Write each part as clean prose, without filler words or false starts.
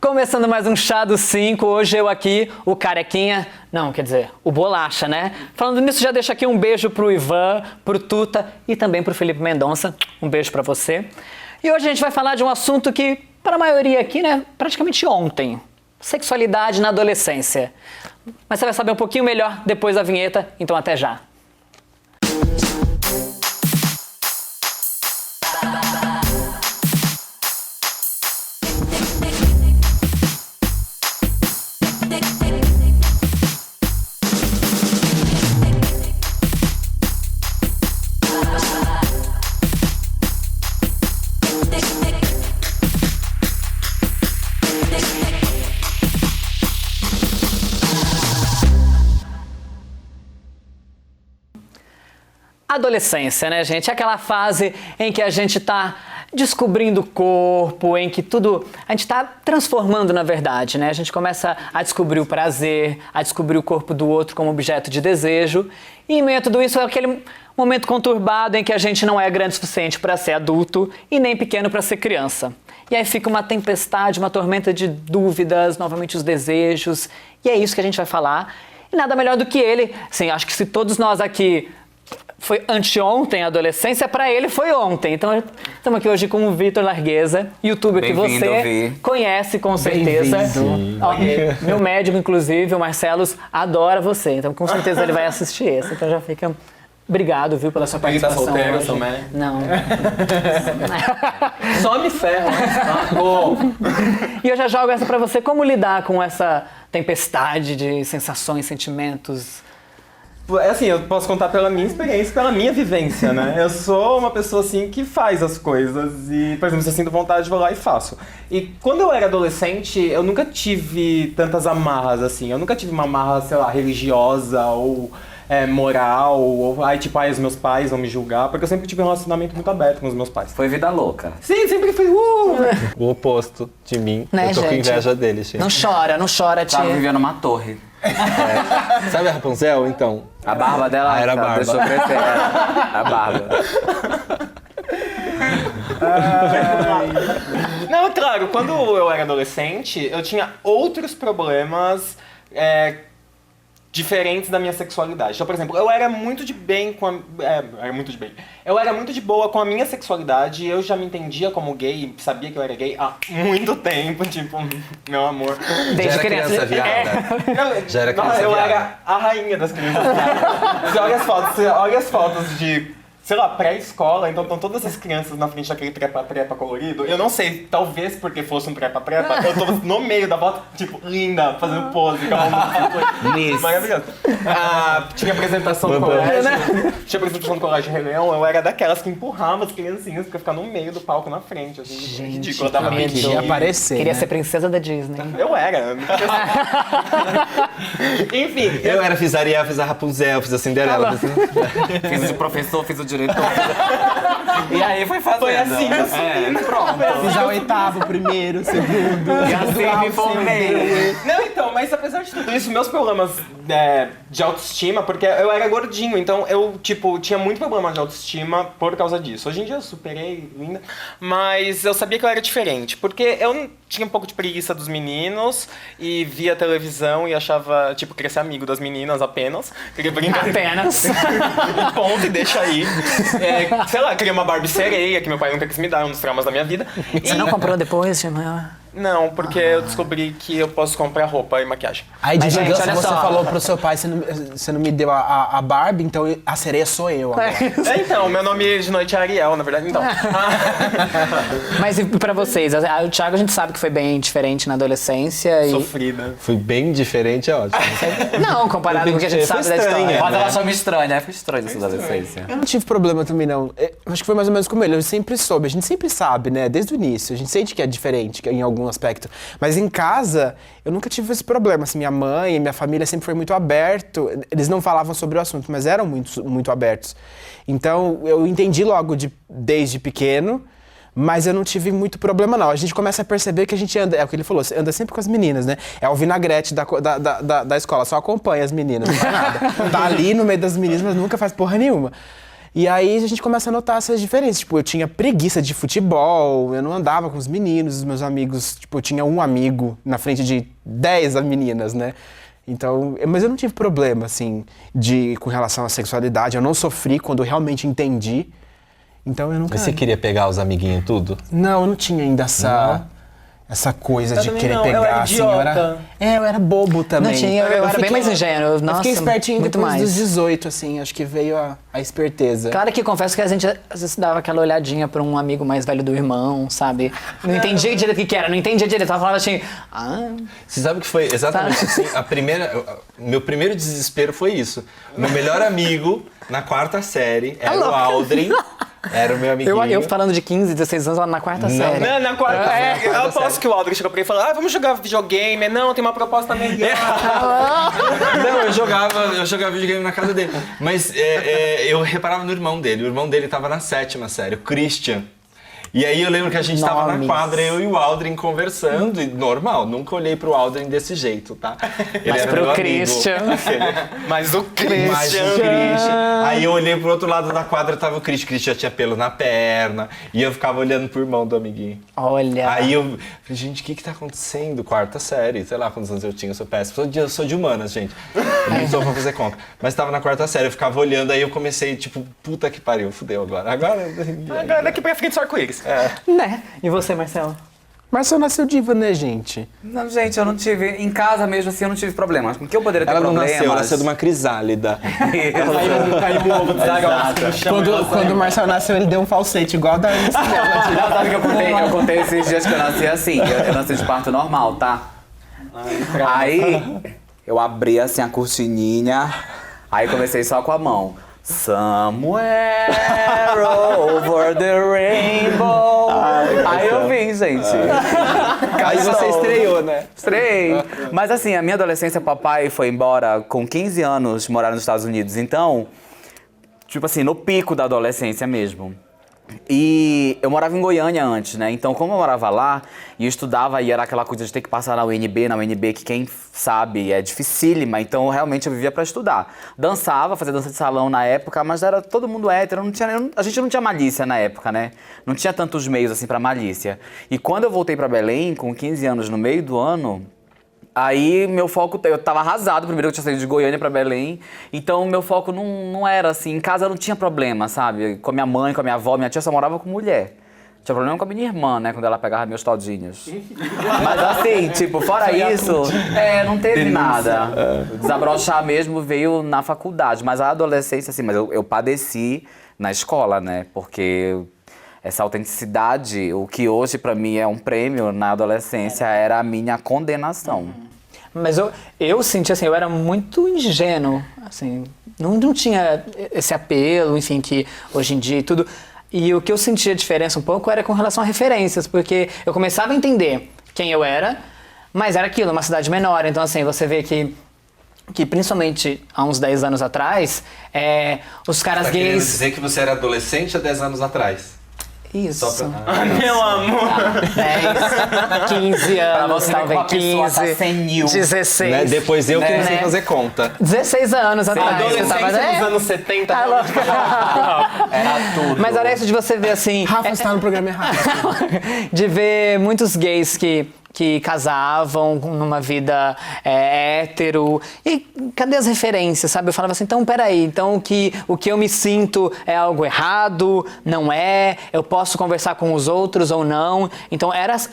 Começando mais um Chá dos 5, hoje eu aqui, o Carequinha, não, quer dizer, o Bolacha, né? Falando nisso, já deixo aqui um beijo pro Ivan, pro Tuta e também pro Felipe Mendonça, um beijo pra você. E hoje a gente vai falar de um assunto que, para a maioria aqui, né, praticamente ontem, sexualidade na adolescência. Mas você vai saber um pouquinho melhor depois da vinheta, então até já. Adolescência, né, gente? É aquela fase em que a gente tá descobrindo o corpo, em que tudo... A gente tá transformando, na verdade, né? A gente começa a descobrir o prazer, a descobrir o corpo do outro como objeto de desejo. E em meio a tudo isso é aquele momento conturbado em que a gente não é grande o suficiente para ser adulto e nem pequeno para ser criança. E aí fica uma tempestade, uma tormenta de dúvidas, novamente os desejos. E é isso que a gente vai falar. E nada melhor do que ele. Assim, acho que se todos nós aqui... Foi anteontem a adolescência, pra ele foi ontem. Então, estamos aqui hoje com o Vitor Largueza, youtuber que você conhece com certeza. Ó, meu médico, inclusive, o Marcelos, adora você. Então, com certeza ele vai assistir esse. Então, já fica... Obrigado, viu, pela sua participação. Tá solteiro também? Não. Só me ferro. E eu já jogo essa pra você. Como lidar com essa tempestade de sensações, sentimentos... É assim, eu posso contar pela minha experiência, pela minha vivência, né? Eu sou uma pessoa, assim, que faz as coisas e, por exemplo, se eu sinto vontade, vou lá e faço. E quando eu era adolescente, eu nunca tive tantas amarras, assim. Eu nunca tive uma amarra, sei lá, religiosa ou moral, ou, os meus pais vão me julgar, porque eu sempre tive um relacionamento muito aberto com os meus pais. Foi vida louca. Sim, sempre fui, O oposto de mim. Né, eu tô gente? com inveja dele, gente. Não chora, tia. Tava vivendo numa torre. Sabe a Rapunzel, então? A barba dela era a barba. deixou crescer. A barba. Não, claro, quando eu era adolescente, eu tinha outros problemas diferentes da minha sexualidade. Então, por exemplo, eu era muito de bem com a... Eu era muito de boa com a minha sexualidade, eu já me entendia como gay, sabia que eu era gay há muito tempo, tipo, meu amor. Desde Já era criança viada. Já era criança eu viada. era a rainha das crianças viadas. Você olha as fotos de... sei lá, pré-escola, então estão todas as crianças na frente daquele trepa-trepa colorido. Eu não sei, talvez porque fosse um trepa-trepa, eu tô no meio da foto, tipo, linda, fazendo pose, com a mão Miss. maravilhoso. Tinha apresentação do colégio, tinha apresentação do colégio Rei Leão, eu era daquelas que empurrava as criancinhas pra ficar no meio do palco na frente, assim, Gente, ridículo. Eu dava medo. mentira. Queria aparecer, Queria né? ser princesa da Disney. Eu era. Enfim. Eu era, fiz Ariel, fiz a Rapunzel, fiz a Cinderela. Fiz o professor, fiz o diretor. E aí foi fazendo. Foi assim, pronto. Fiz a oitavo, primeiro, segundo. E assim me formei. Não, então, mas apesar de tudo isso, meus problemas de autoestima, porque eu era gordinho, então eu, tipo, tinha muito problema de autoestima por causa disso. Hoje em dia eu superei, linda, mas eu sabia que eu era diferente, porque eu tinha um pouco de preguiça dos meninos e via televisão e achava, tipo, queria ser amigo das meninas apenas. Queria brincar. Apenas. E ponto, e deixa aí. Sei lá, queria uma Barbie sereia, que meu pai nunca quis me dar, um dos traumas da minha vida. Você não comprou depois, de maior? Não, porque eu descobri que eu posso comprar roupa e maquiagem. Aí de Mas, gente, vingança olha você só. falou pro seu pai, você não me deu a Barbie, então a sereia sou eu agora. Então, meu nome de noite é Ariel, na verdade, então. Mas e pra vocês? O Thiago a gente sabe que foi bem diferente na adolescência. E... Sofrida. Fui bem diferente, é ótimo. Não, comparado com o que a gente Foi sabe da estranha, história. Mas ela achou meio estranha, né? Foi estranho essa adolescência. Eu não tive problema também, não. Eu acho que foi mais ou menos como ele. Eu sempre soube. A gente sempre sabe, né? Desde o início. A gente sente que é diferente em algum aspecto. Mas em casa, eu nunca tive esse problema. Assim, minha mãe e minha família sempre foi muito aberto. Eles não falavam sobre o assunto, mas eram muito abertos. Então, eu entendi logo desde pequeno, mas eu não tive muito problema, não. A gente começa a perceber que a gente anda, é o que ele falou, você anda sempre com as meninas, né? É o vinagrete da escola, só acompanha as meninas, não faz nada. Tá ali no meio das meninas, mas nunca faz porra nenhuma. E aí a gente começa a notar essas diferenças. Tipo, eu tinha preguiça de futebol, eu não andava com os meninos, os meus amigos. Tipo, eu tinha um amigo na frente de 10 meninas, né? Então, mas eu não tive problema, assim, com relação à sexualidade. Eu não sofri quando eu realmente entendi. Então eu nunca... Mas você queria pegar os amiguinhos tudo? Não, eu não tinha ainda essa coisa Eu de também querer não, pegar, eu era assim. idiota. Eu era bobo também. Não tinha, eu era bem mais ingênuo. Eu Nossa, fiquei espertinho muito depois mais. dos 18, assim. Acho que veio a esperteza. Claro que confesso que a gente às vezes dava aquela olhadinha pra um amigo mais velho do irmão, sabe? Não entendia direito o que era, não entendia direito. Ela falava assim, Você sabe que foi exatamente assim, meu primeiro desespero foi isso. Meu melhor amigo, na 4ª série, era o Aldrin, era o meu amiguinho. eu falando de 15, 16 anos, lá na 4ª série. Não, na quarta série. Eu aposto que o Aldrin chegou pra ele e falou: vamos jogar videogame. Não, tem uma proposta melhor. Não, eu jogava videogame na casa dele. Mas eu reparava no irmão dele. O irmão dele tava na 7ª série, o Christian. E aí eu lembro que a gente tava na quadra, eu e o Aldrin conversando, e normal, nunca olhei pro Aldrin desse jeito, tá? Ele Mas era pro meu Christian. Mas o Christian. Mais um Christian. Aí eu olhei pro outro lado da quadra, tava o Christian. O Christian já tinha pelo na perna. E eu ficava olhando pro irmão do amiguinho. Olha. Aí eu falei, gente, o que tá acontecendo? 4ª série, sei lá quantos anos eu tinha, eu sou péssimo. Eu sou de humanas, gente. Eu não sou pra fazer conta. Mas tava na 4ª série, eu ficava olhando, aí eu comecei, tipo, puta que pariu, fudeu agora. Agora Daqui pra frente só arco-íris. Né? E você, Marcelo? Marcelo nasceu diva, né, gente? Não, gente, eu não tive... Em casa mesmo, assim, eu não tive problemas. Com que eu poderia ter ela não problemas? nasceu, ela nasceu de uma crisálida. Caiu um ovo de dragão no chão. Quando o Marcelo nasceu, ele deu um falsete, igual a da Ernest Nela. Não, sabe que eu contei esses dias que eu nasci assim. Eu nasci de parto normal, tá? Aí, eu abri assim a cortininha, aí comecei só com a mão. Somewhere over the rainbow. Aí eu vim, gente. Aí você estreou, né? Estreiei. Mas assim, a minha adolescência, papai foi embora com 15 anos morar nos Estados Unidos. Então, tipo assim, no pico da adolescência mesmo. E eu morava em Goiânia antes, né? Então, como eu morava lá e eu estudava e era aquela coisa de ter que passar na UNB, que quem sabe é dificílima, então realmente eu vivia pra estudar. Dançava, fazia dança de salão na época, mas era todo mundo hétero, a gente não tinha malícia na época, né? Não tinha tantos meios assim pra malícia. E quando eu voltei pra Belém, com 15 anos no meio do ano, aí meu foco, eu tava arrasado, primeiro eu tinha saído de Goiânia pra Belém, então meu foco não era assim, em casa não tinha problema, sabe? Com a minha mãe, com a minha avó, minha tia só morava com mulher. Tinha problema com a minha irmã, né, quando ela pegava meus todinhos. Mas assim, tipo, fora isso, não teve nada. Desabrochar mesmo veio na faculdade, mas a adolescência, assim, mas eu padeci na escola, né, porque... Essa autenticidade, o que hoje pra mim é um prêmio, na adolescência era a minha condenação. Mas eu senti assim, eu era muito ingênuo, assim, não tinha esse apelo, enfim, que hoje em dia e tudo. E o que eu sentia diferença um pouco era com relação a referências, porque eu começava a entender quem eu era, mas era aquilo, uma cidade menor. Então, assim, você vê que principalmente há uns 10 anos atrás, os caras Tá querendo gays... dizer que você era adolescente há 10 anos atrás? Isso. Meu amor. 10, 15 anos, você ver como a talvez pessoa tá 15, senil. 16. Né? Depois eu que não sei Né? fazer conta. 16 anos atrás. Adolescência eu tava, dos anos 70. Tá louco. Era tudo. Mas era isso de você ver assim... Rafa está no programa errado. de ver muitos gays que casavam numa vida hétero. E cadê as referências, sabe? Eu falava assim, então peraí, então o que eu me sinto é algo errado, não é, eu posso conversar com os outros ou não. Então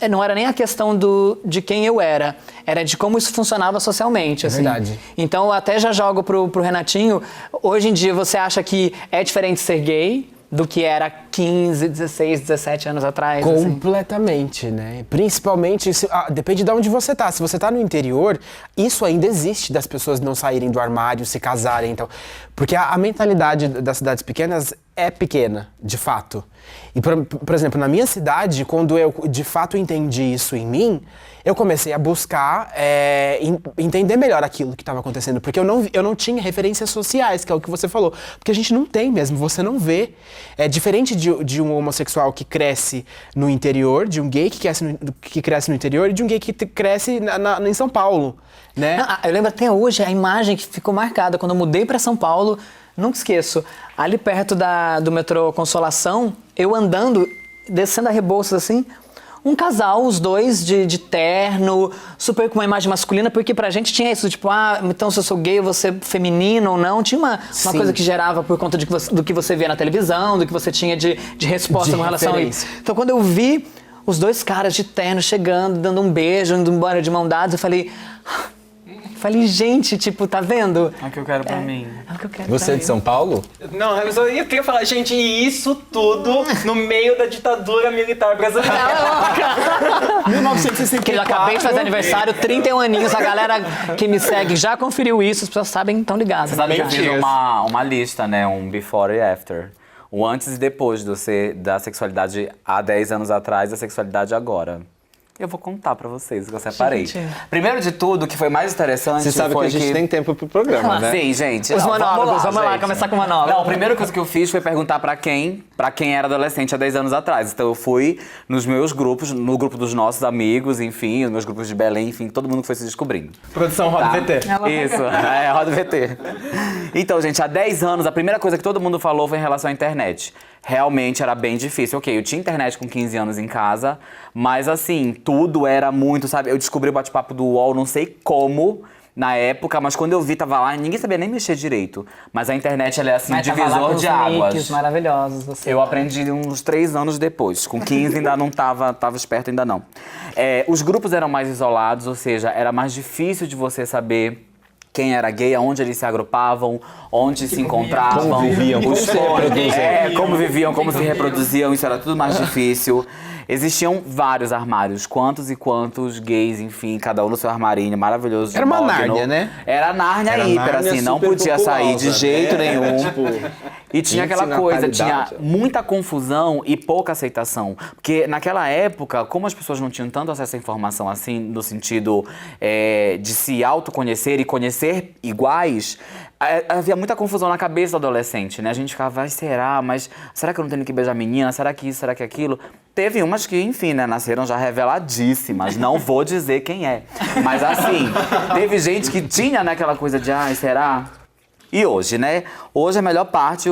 não era nem a questão de quem eu era de como isso funcionava socialmente. Assim. Verdade. Então eu até já jogo pro Renatinho, hoje em dia você acha que é diferente ser gay do que era 15, 16, 17 anos atrás? Assim? Completamente, né? Principalmente, depende de onde você tá. Se você tá no interior, isso ainda existe das pessoas não saírem do armário, se casarem, então. Porque a mentalidade das cidades pequenas é pequena, de fato. E, por exemplo, na minha cidade, quando eu de fato entendi isso em mim, eu comecei a buscar entender melhor aquilo que estava acontecendo. Porque eu não tinha referências sociais, que é o que você falou. Porque a gente não tem mesmo, você não vê. É diferente de um homossexual que cresce no interior, de um gay que cresce no interior e de um gay que cresce em São Paulo, né? Eu lembro até hoje a imagem que ficou marcada. Quando eu mudei para São Paulo, Nunca esqueço. Ali perto do metrô Consolação, eu andando, descendo a Rebouças assim, um casal, os dois de terno, super com uma imagem masculina, porque pra gente tinha isso, tipo, então se eu sou gay, eu vou ser feminino ou não. Tinha uma coisa que gerava por conta do que você via na televisão, do que você tinha de resposta com relação a isso. Então quando eu vi os dois caras de terno chegando, dando um beijo, indo embora de mão dadas, eu falei, gente, tipo, tá vendo? É o que eu quero pra mim. É o que eu quero Você pra é de mim. São Paulo? Não, eu queria falar, gente, e isso tudo no meio da ditadura militar brasileira. 1964. Porque eu acabei de fazer aniversário, 31 aninhos, a galera que me segue já conferiu isso, as pessoas sabem, estão ligadas. Você sabe que eu fiz Mentiras. uma lista, né? Um before e after. O antes e depois da sexualidade há 10 anos atrás e da sexualidade agora. Eu vou contar pra vocês o que eu separei. Gente. Primeiro de tudo, o que foi mais interessante Você sabe que foi a gente tem tempo pro programa, né? Sim, gente. Os Não, monólogos, vamos lá, gente. começar com o monólogo. Não, a primeira coisa que eu fiz foi perguntar pra quem era adolescente há 10 anos atrás. Então eu fui nos meus grupos, no grupo dos nossos amigos, enfim, nos meus grupos de Belém, enfim, todo mundo foi se descobrindo. Produção Roda VT. Isso, Roda VT. Então, gente, há 10 anos, a primeira coisa que todo mundo falou foi em relação à internet. Realmente era bem difícil. Ok, eu tinha internet com 15 anos em casa, mas assim, tudo era muito, sabe? Eu descobri o bate-papo do UOL, não sei como, na época, mas quando eu vi, tava lá, ninguém sabia nem mexer direito. Mas a internet, ela é assim, Mas tava lá com divisor os de nicks águas. maravilhosos. Você. Eu aprendi uns 3 anos depois. Com 15 ainda não tava esperto ainda não. Os grupos eram mais isolados, ou seja, era mais difícil de você saber quem era gay, aonde eles se agrupavam, onde se encontravam. Como viviam, como se reproduziam. Como viviam, como se reproduziam, isso era tudo mais difícil. Existiam vários armários, quantos e quantos gays, enfim, cada um no seu armarinho, maravilhoso. de Era uma mogno. Nárnia, né? Era Nárnia Era hiper, Nárnia assim, não super podia sair de populosa, jeito né? nenhum. Tipo, E tinha aquela índice coisa, tinha natalidade. muita confusão e pouca aceitação. Porque naquela época, como as pessoas não tinham tanto acesso à informação assim, no sentido de se autoconhecer e conhecer iguais, havia muita confusão na cabeça do adolescente, né? A gente ficava, mas será que eu não tenho que beijar a menina? Será que isso, será que aquilo? Teve umas que, enfim, né, nasceram já reveladíssimas. Não vou dizer quem é. Mas assim, teve gente que tinha, né, aquela coisa de, será? E hoje, né? Hoje a melhor parte,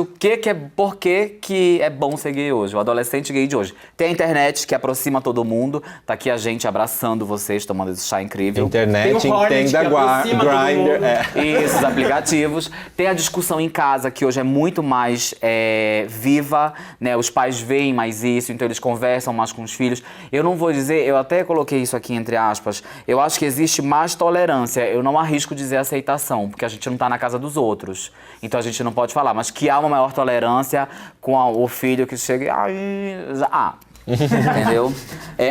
por que é bom ser gay hoje? O adolescente gay de hoje. Tem a internet que aproxima todo mundo. Tá aqui a gente abraçando vocês, tomando esse chá incrível. Internet, Tem o Hornet entenda, que aproxima todo Grindr. mundo. Esses aplicativos. Tem a discussão em casa, que hoje é muito mais viva, né? Os pais veem mais isso, então eles conversam mais com os filhos. Eu não vou dizer, eu até coloquei isso aqui entre aspas, eu acho que existe mais tolerância. Eu não arrisco dizer aceitação, porque a gente não tá na casa dos outros. Então a gente não pode falar, mas que há uma maior tolerância com o filho que chega e... Entendeu?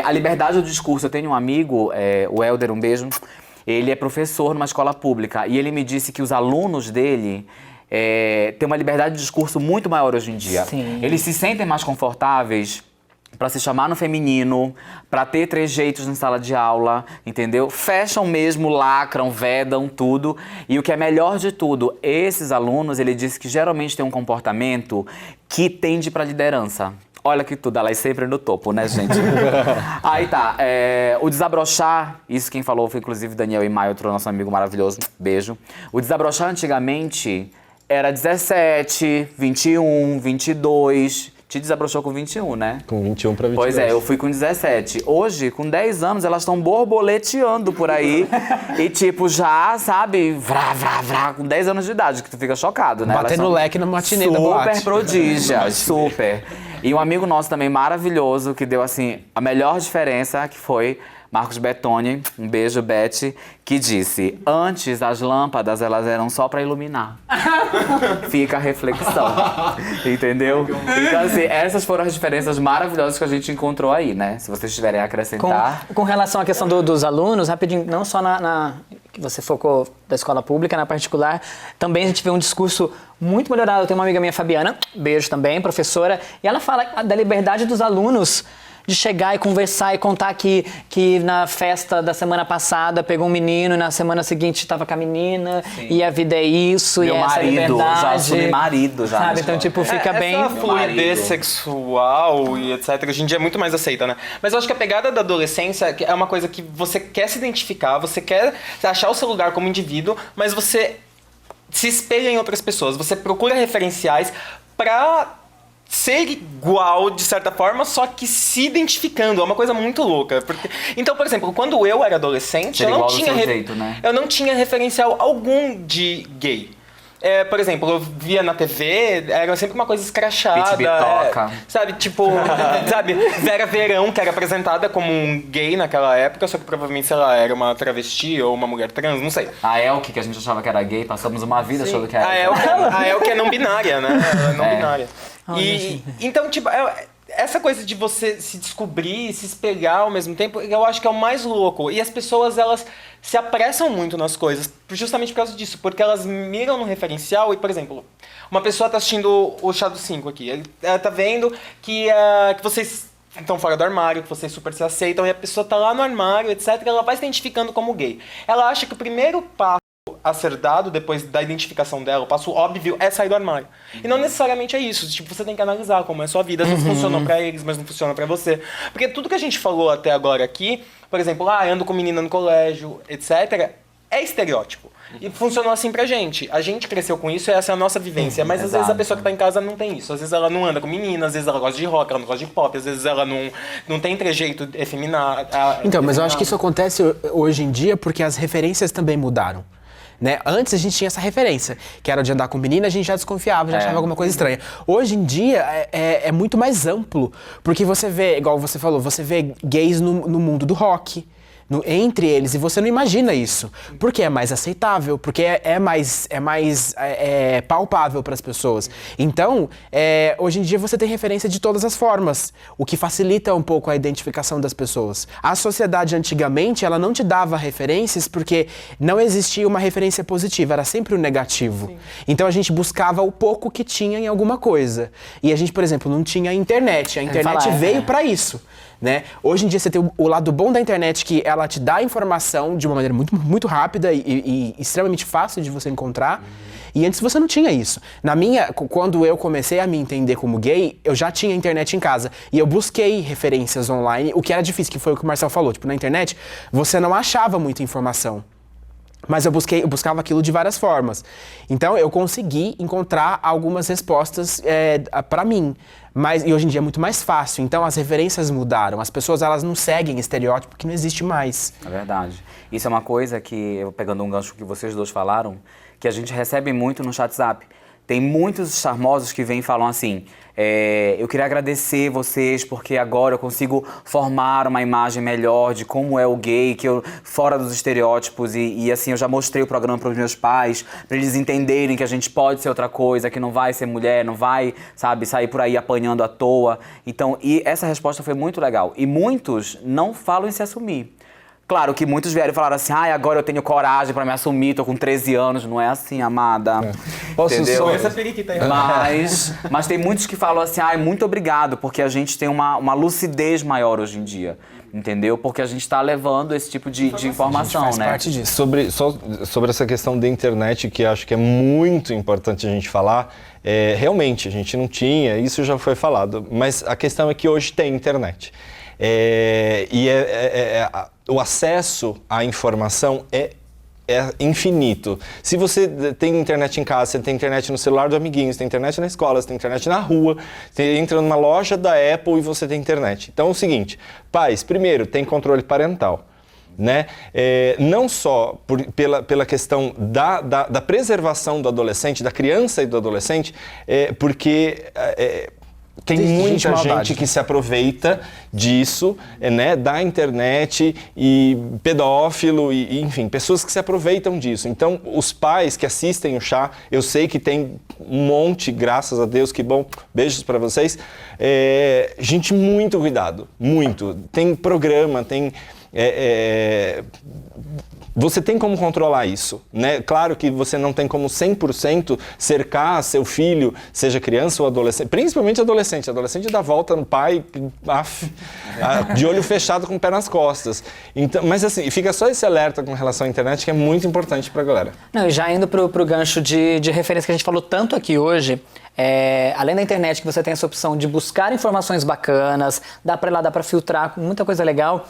A liberdade do discurso. Eu tenho um amigo, o Helder, um beijo. Ele é professor numa escola pública e ele me disse que os alunos dele têm uma liberdade de discurso muito maior hoje em dia. Sim. Eles se sentem mais confortáveis pra se chamar no feminino, pra ter trejeitos na sala de aula, entendeu? Fecham mesmo, lacram, vedam tudo. E o que é melhor de tudo, esses alunos, ele disse que geralmente tem um comportamento que tende pra liderança. Olha que tudo, ela é sempre no topo, né, gente? Aí tá, o desabrochar, isso quem falou foi inclusive Daniel Imailtro, nosso amigo maravilhoso, beijo. O desabrochar antigamente era 17, 21, 22... Te desabrochou com 21, né? Com 21 pra 22. Pois é, eu fui com 17. Hoje, com 10 anos, elas estão borboleteando por aí. E tipo, já, sabe, vrá, vrá, vrá, com 10 anos de idade, que tu fica chocado, né? Batendo Elas são leque na matinê da boate. super prodígias, super. E um amigo nosso também maravilhoso, que deu, assim, a melhor diferença, que foi Marcos Bettoni, um beijo, Beth, que disse: antes as lâmpadas elas eram só pra iluminar. Fica a reflexão, entendeu? Então assim, essas foram as diferenças maravilhosas que a gente encontrou aí, né? Se vocês tiverem a acrescentar. Com relação à questão dos alunos, rapidinho, não só que você focou da escola pública, na particular, também a gente vê um discurso muito melhorado. Eu tenho uma amiga minha, Fabiana, beijo também, professora, e ela fala da liberdade dos alunos de chegar e conversar e contar que na festa da semana passada pegou um menino e na semana seguinte estava com a menina. Sim. E a vida é isso, Meu e essa marido, liberdade. já assumi marido já. Sabe? Então, tipo, fica bem... Essa fluidez Marido. sexual e etc, hoje em dia é muito mais aceita, né? Mas eu acho que a pegada da adolescência é uma coisa que você quer se identificar, você quer achar o seu lugar como indivíduo, mas você se espelha em outras pessoas, você procura referenciais pra ser igual, de certa forma, só que se identificando. É uma coisa muito louca. Então, por exemplo, quando eu era adolescente, Ser igual do seu jeito, né? eu não tinha referencial algum de gay. Por exemplo, eu via na TV, era sempre uma coisa escrachada. Pitibitoca. Sabe, tipo, sabe, Vera Verão, que era apresentada como um gay naquela época, só que provavelmente, sei lá, era uma travesti ou uma mulher trans, não sei. A Elke, que a gente achava que era gay, passamos uma vida achando que era. A Elke é não binária, né? Ela é não binária. Olha, Então, tipo, essa coisa de você se descobrir, se espelhar ao mesmo tempo, eu acho que é o mais louco. E as pessoas, elas se apressam muito nas coisas, justamente por causa disso, porque elas miram no referencial e, por exemplo, uma pessoa tá assistindo o Chá dos 5 aqui, ela tá vendo que vocês estão fora do armário, que vocês super se aceitam, e a pessoa tá lá no armário, etc, ela vai se identificando como gay. Ela acha que o primeiro passo a ser dado, depois da identificação dela, o passo óbvio é sair do armário. E não necessariamente é isso. Tipo, você tem que analisar como é a sua vida. Às vezes funcionou pra eles, mas não funciona pra você. Porque tudo que a gente falou até agora aqui, por exemplo, ando com menina no colégio, etc., é estereótipo. E funcionou assim pra gente. A gente cresceu com isso e essa é a nossa vivência. Mas às vezes a pessoa que tá em casa não tem isso. Às vezes ela não anda com meninas, às vezes ela gosta de rock, ela não gosta de pop, às vezes ela não tem trejeito efeminado. Então, mas eu acho que isso acontece hoje em dia porque as referências também mudaram. Né? Antes a gente tinha essa referência, que era de andar com menina, a gente já desconfiava, já achava alguma coisa estranha. Hoje em dia é muito mais amplo, porque você vê, igual você falou, você vê gays no mundo do rock, entre eles, e você não imagina isso. Porque é mais aceitável, porque é mais palpável para as pessoas. Então, hoje em dia você tem referência de todas as formas, o que facilita um pouco a identificação das pessoas. A sociedade antigamente, ela não te dava referências porque não existia uma referência positiva, era sempre o negativo. Sim. Então a gente buscava o pouco que tinha em alguma coisa. E a gente, por exemplo, não tinha internet. A internet veio para isso. Né? Hoje em dia você tem o lado bom da internet, que ela te dá informação de uma maneira muito, muito rápida e extremamente fácil de você encontrar. E antes você não tinha isso. Quando eu comecei a me entender como gay, eu já tinha internet em casa. E eu busquei referências online, o que era difícil, que foi o que o Marcel falou. Tipo, na internet, você não achava muita informação. Mas eu buscava aquilo de várias formas. Então, eu consegui encontrar algumas respostas para mim. E hoje em dia é muito mais fácil. Então, as referências mudaram. As pessoas, elas não seguem estereótipo que não existe mais. É verdade. Isso é uma coisa que, eu pegando um gancho que vocês dois falaram, que a gente recebe muito no WhatsApp. Tem muitos charmosos que vêm e falam assim, eu queria agradecer vocês porque agora eu consigo formar uma imagem melhor de como é o gay, fora dos estereótipos e assim, eu já mostrei o programa para os meus pais, para eles entenderem que a gente pode ser outra coisa, que não vai ser mulher, não vai, sabe, sair por aí apanhando à toa. Então, e essa resposta foi muito legal. E muitos não falam em se assumir. Claro que muitos vieram e falaram assim, agora eu tenho coragem pra me assumir, tô com 13 anos. Não é assim, amada. Posso entendeu? só... Essa periquita aí. Mas tem muitos que falam assim, muito obrigado, porque a gente tem uma lucidez maior hoje em dia. Entendeu? Porque a gente tá levando esse tipo de informação, faz né? parte disso. Sobre essa questão da internet, que acho que é muito importante a gente falar, realmente, a gente não tinha, isso já foi falado, mas a questão é que hoje tem internet. O acesso à informação é infinito. Se você tem internet em casa, você tem internet no celular do amiguinho, você tem internet na escola, você tem internet na rua, você entra numa loja da Apple e você tem internet. Então é o seguinte, pais, primeiro, tem controle parental. Né? Não só pela questão da preservação do adolescente, da criança e do adolescente, porque... Tem muita gente que se aproveita disso, né, da internet e pedófilo, e enfim, pessoas que se aproveitam disso. Então, os pais que assistem o Chá, eu sei que tem um monte, graças a Deus, que bom, beijos para vocês. Gente, muito cuidado, muito. Tem programa, tem... Você tem como controlar isso, né? Claro que você não tem como 100% cercar seu filho, seja criança ou adolescente, principalmente adolescente. Adolescente dá volta no pai, de olho fechado com o pé nas costas. Então, mas assim, fica só esse alerta com relação à internet que é muito importante pra galera. Não, e já indo pro gancho de referência que a gente falou tanto aqui hoje, além da internet, que você tem essa opção de buscar informações bacanas, dá pra filtrar com muita coisa legal.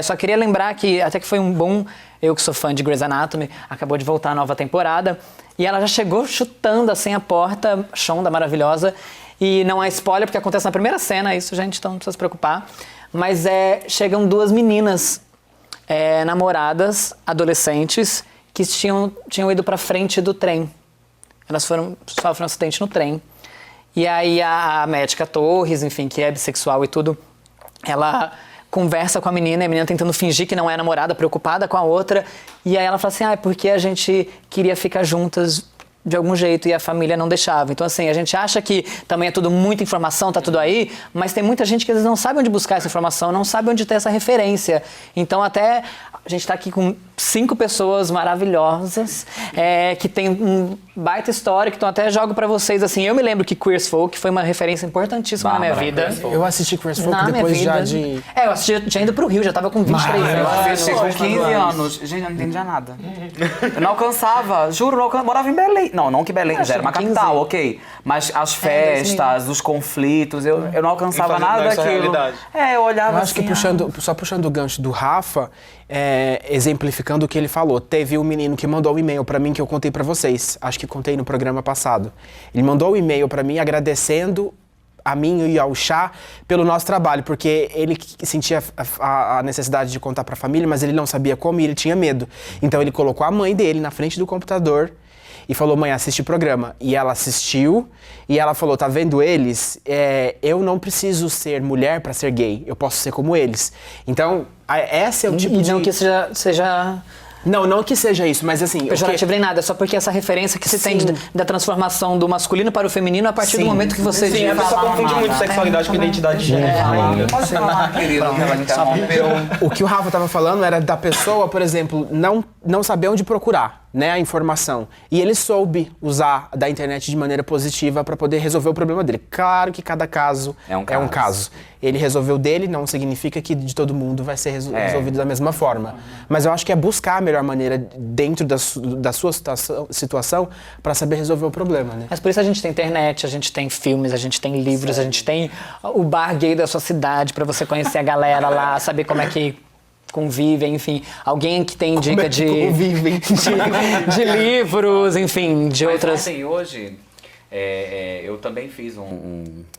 Só queria lembrar que até que foi um bom... Eu que sou fã de Grey's Anatomy, acabou de voltar a nova temporada. E ela já chegou chutando assim a porta, Shonda maravilhosa. E não é spoiler, porque acontece na primeira cena, isso, gente, então não precisa se preocupar. Mas chegam duas meninas namoradas, adolescentes, que tinham ido pra frente do trem. Elas sofreram um acidente no trem. E aí a médica Torres, enfim, que é bissexual e tudo, ela conversa com a menina tentando fingir que não é namorada, preocupada com a outra. E aí ela fala assim, é porque a gente queria ficar juntas de algum jeito e a família não deixava. Então, assim, a gente acha que também é tudo muita informação, tá tudo aí, mas tem muita gente que às vezes não sabe onde buscar essa informação, não sabe onde ter essa referência. Então, até a gente tá aqui com 5 pessoas maravilhosas, que tem um baita história, que então até jogo pra vocês, assim, eu me lembro que Queer as Folk foi uma referência importantíssima na minha vida. Eu assisti Queer as Folk depois já de... eu assisti, tinha ido pro Rio, já tava com 23 Eu anos. assisti com 15 anos. Gente, eu não entendia nada. Eu não alcançava, juro, não alcançava. Morava em Belém. Não que Belém já era uma 15. capital, ok. Mas as festas, os conflitos, eu não alcançava nada nessa daquilo. realidade. Eu olhava Eu acho que assim, só puxando o gancho do Rafa, exemplificando o que ele falou, teve um menino que mandou um e-mail pra mim que eu contei pra vocês, acho que contei no programa passado. Ele mandou um e-mail pra mim agradecendo a mim e ao Chá pelo nosso trabalho, porque ele sentia a necessidade de contar pra família, mas ele não sabia como e ele tinha medo. Então ele colocou a mãe dele na frente do computador e falou, mãe, assiste o programa. E ela assistiu e ela falou, tá vendo eles? Eu não preciso ser mulher pra ser gay, eu posso ser como eles. Então, esse é o tipo E de... não que seja Não que seja isso, mas assim... pejorativo nem nada, é só porque essa referência que se tem da transformação do masculino para o feminino a partir do momento que você Sim, a pessoa confunde muito sexualidade com identidade de gênero. Pode falar, querido, ela interrompeu. O que o Rafa tava falando era da pessoa, por exemplo, não saber onde procurar, né, a informação. E ele soube usar da internet de maneira positiva para poder resolver o problema dele. Claro que cada caso é um caso. Ele resolveu dele, não significa que de todo mundo vai ser resolvido da mesma forma. Mas eu acho que é buscar a melhor maneira dentro da sua situação para saber resolver o problema, né? Mas por isso a gente tem internet, a gente tem filmes, a gente tem livros, a gente tem o bar gay da sua cidade para você conhecer a galera lá, saber como é que convivem, enfim. Alguém que tem dica de livros, enfim, de outras... Mas ontem, hoje, eu também fiz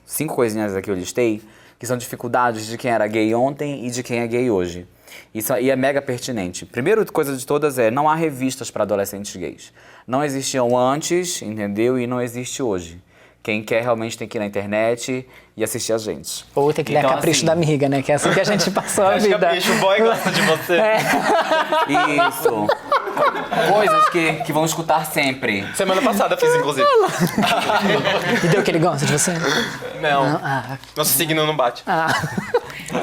5 coisinhas aqui eu listei, que são dificuldades de quem era gay ontem e de quem é gay hoje. Isso aí é mega pertinente. Primeira coisa de todas não há revistas para adolescentes gays. Não existiam antes, entendeu? E não existe hoje. Quem quer realmente tem que ir na internet e assistir a gente. Ou tem que ler Capricho assim, da Amiga, né? Que é assim que a gente passou a vida. Capricho, o boy gosta de você. Isso. Coisas que vão escutar sempre. Semana passada fiz, inclusive. E deu que ele gosta de você? Não. Nosso signo não bate.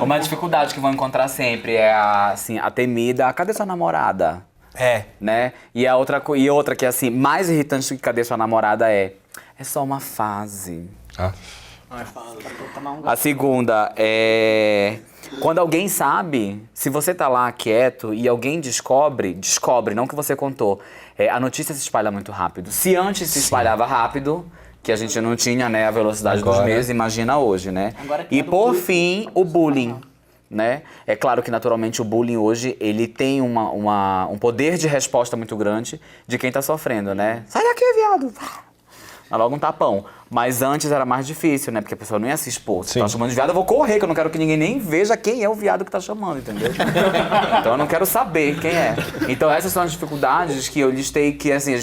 Uma dificuldade que vão encontrar sempre é a temida, cadê sua namorada? Né? E outra que é assim, mais irritante do que cadê sua namorada é só uma fase. A segunda é quando alguém sabe, se você tá lá quieto e alguém descobre, não que você contou, a notícia se espalha muito rápido. Se antes se espalhava rápido, que a gente não tinha, né, a velocidade dos meios, imagina hoje, né? E por fim, o bullying. Né? É claro que naturalmente o bullying hoje ele tem um poder de resposta muito grande de quem tá sofrendo, né? Sai daqui, viado! Dá logo um tapão. Mas antes era mais difícil, né? Porque a pessoa não ia se expor. Se tá chamando de viado, eu vou correr, que eu não quero que ninguém nem veja quem é o viado que tá chamando, entendeu? Então eu não quero saber quem é. Então essas são as dificuldades que eu listei que, assim,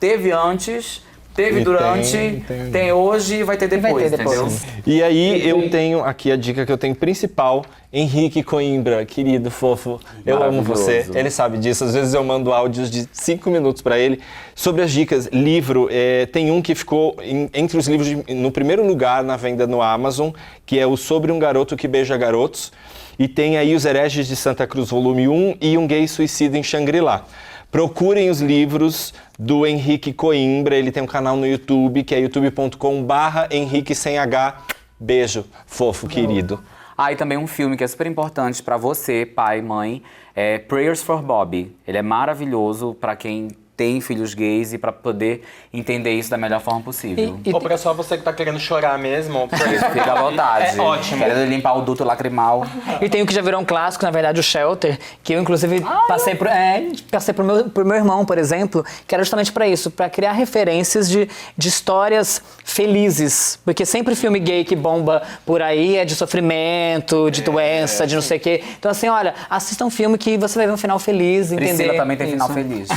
teve antes... Teve durante, tem hoje e vai ter depois, entendeu? E aí eu tenho aqui a dica que eu tenho principal, Henrique Coimbra, querido, fofo, eu amo você, ele sabe disso, às vezes eu mando áudios de 5 minutos pra ele. Sobre as dicas, livro, tem um que ficou entre os livros no primeiro lugar na venda no Amazon, que é o Sobre um Garoto que Beija Garotos, e tem aí Os Hereges de Santa Cruz, volume 1, e Um Gay Suicida em Shangri-La. Procurem os livros do Henrique Coimbra, ele tem um canal no YouTube, que é youtube.com/Henrique sem H. Beijo, fofo, querido. E também um filme que é super importante pra você, pai, mãe, é Prayers for Bobby. Ele é maravilhoso pra quem têm filhos gays e pra poder entender isso da melhor forma possível. Ou pra só você que tá querendo chorar mesmo. Fica à vontade. É ótimo. Querendo limpar o duto lacrimal. E tem o que já virou um clássico, na verdade, o Shelter, que eu, inclusive, passei pro meu irmão, por exemplo, que era justamente pra isso, pra criar referências de histórias felizes. Porque sempre filme gay que bomba por aí é de sofrimento, de doença, de não sei o quê. Então, assim, olha, assista um filme que você vai ver um final feliz, entender. Priscila também tem isso. final feliz.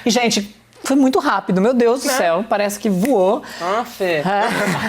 E, gente, foi muito rápido, meu Deus do céu, parece que voou. Fê.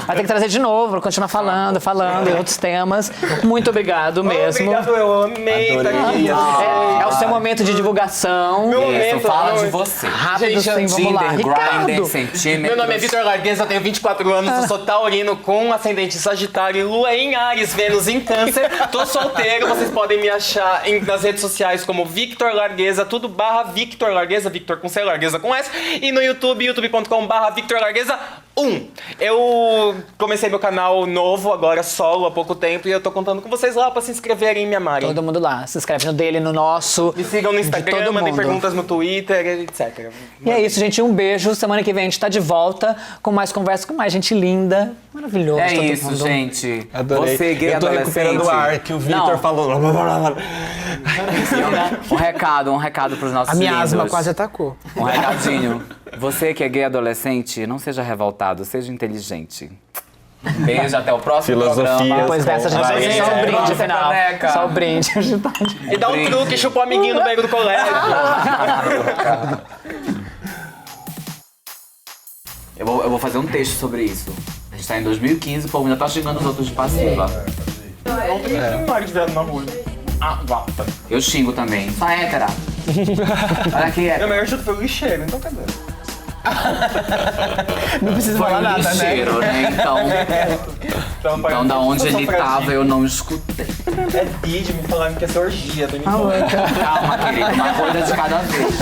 Vai ter que trazer de novo, pra continuar falando e outros temas. Muito obrigado mesmo. Obrigado, eu amei estar aqui. É o seu momento de divulgação. Meu Isso, momento, fala não, de você. Rápido, sim, vamos lá. Tinder, Grindr, Ricardo! centímetros. Meu nome é Vitor Largueza, eu tenho 24 anos, eu sou taurino com ascendente Sagitário e lua em Áries, Vênus em Câncer. Tô solteiro, vocês podem me achar nas redes sociais como Victor Largueza, tudo /Victor Largueza, Victor com C, Largueza com S. E no YouTube, youtube.com/Victor Largueza 1. Eu comecei meu canal novo, agora solo, há pouco tempo, e eu tô contando com vocês lá pra se inscreverem e me amarem. Todo mundo lá. Se inscreve no dele, no nosso. Me sigam no de todo Instagram, mandem mundo. perguntas no Twitter, etc. E é isso, gente. Um beijo. Semana que vem a gente tá de volta com mais conversa, com mais gente linda. Maravilhoso. É todo isso, mundo. gente. Adorei. Você, gay Eu tô adolescente. recuperando o ar que o Vitor Não, falou. um recado pros nossos A minha lindos. asma quase atacou. Um recadinho. Você que é gay adolescente, não seja revoltado, seja inteligente. Beijo, até o próximo Filosofia. programa. Depois dessa, a gente vai Vai, só o é, brinde nossa final. caneca. Só o brinde. A gente tá- E dá um truque, chupa o amiguinho no banheiro do colégio. Eu vou fazer um texto sobre isso. A gente tá em 2015, o povo ainda tá xingando os outros de passiva. Ontem tinha um mar de viado na rua. Ah, bata. Eu xingo também. Só hétera. Olha aqui, Meu hétera. maior chute foi o lixeiro, então cadê? Não precisa Foi falar um nada, né? lixeiro, né? Então da onde ele tava, eu não escutei. É vídeo, me falaram que é orgia. Calma, querido, uma coisa de cada vez.